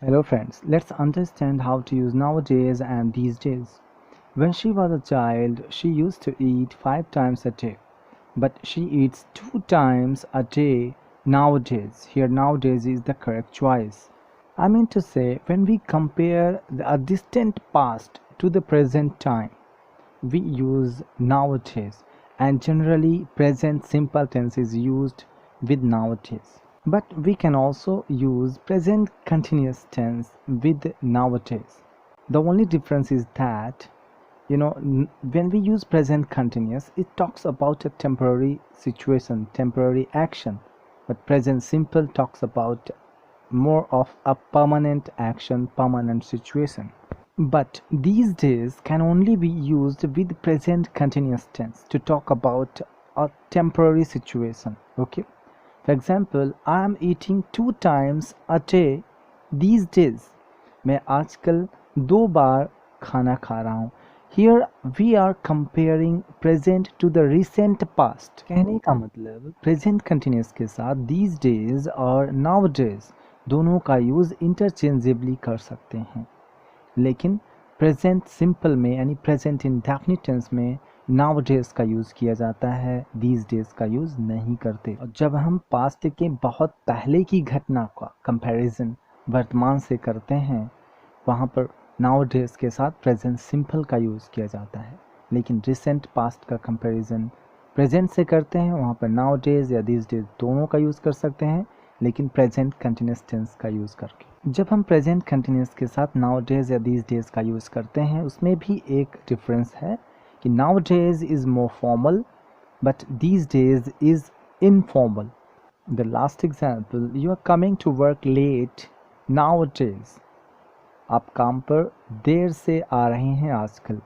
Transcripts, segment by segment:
Hello friends, let's understand how to use nowadays and these days. When she was a child, she used to eat 5 times a day, but she eats 2 times a day nowadays. Here, nowadays is the correct choice. I mean to say, when we compare a distant past to the present time, we use nowadays, and generally present simple tense is used with nowadays. But we can also use present continuous tense with nowadays. The only difference is that, when we use present continuous, it talks about a temporary situation, temporary action. But present simple talks about more of a permanent action, permanent situation. But these days can only be used with present continuous tense to talk about a temporary situation. Okay. For example, I am eating 2 times a day these days. मैं आजकल 2 बार खाना खा रहा हूँ. Here we are comparing present to the recent past. कहने का मतलब present continuous के साथ these days और nowadays दोनों का यूज़ interchangeably कर सकते हैं. लेकिन प्रेजेंट सिंपल में यानी प्रेजेंट इंडेफिनिट टेंस में नाउ डेज का यूज़ किया जाता है, दीज डेज का यूज़ नहीं करते. और जब हम पास्ट के बहुत पहले की घटना का कंपैरिजन वर्तमान से करते हैं, वहाँ पर नाउ डेज के साथ प्रेजेंट सिंपल का यूज़ किया जाता है. लेकिन रिसेंट पास्ट का कंपैरिजन प्रेजेंट से करते हैं, वहाँ पर नाउ डेज या दीज डेज दोनों का यूज़ कर सकते हैं, लेकिन प्रेजेंट कंटिन्यूस टेंस का यूज़ करके. जब हम प्रेजेंट कंटिन्यूस के साथ नाउ डेज या दीज डेज का यूज़ करते हैं, उसमें भी एक डिफरेंस है कि nowadays is more formal but these days is informal. The last example, you are coming to work late nowadays. आप काम पर देर से आ रहे हैं आजकल.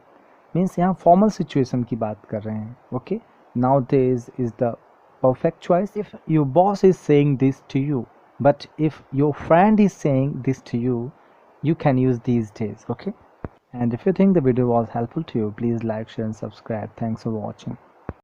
मीन्स यहाँ फॉर्मल सिचुएशन की बात कर रहे हैं. Okay, now days is the perfect choice if your boss is saying this to you, but if your friend is saying this to you, you can use these days. Okay, and if you think the video was helpful to you, please like, share and subscribe. Thanks for watching.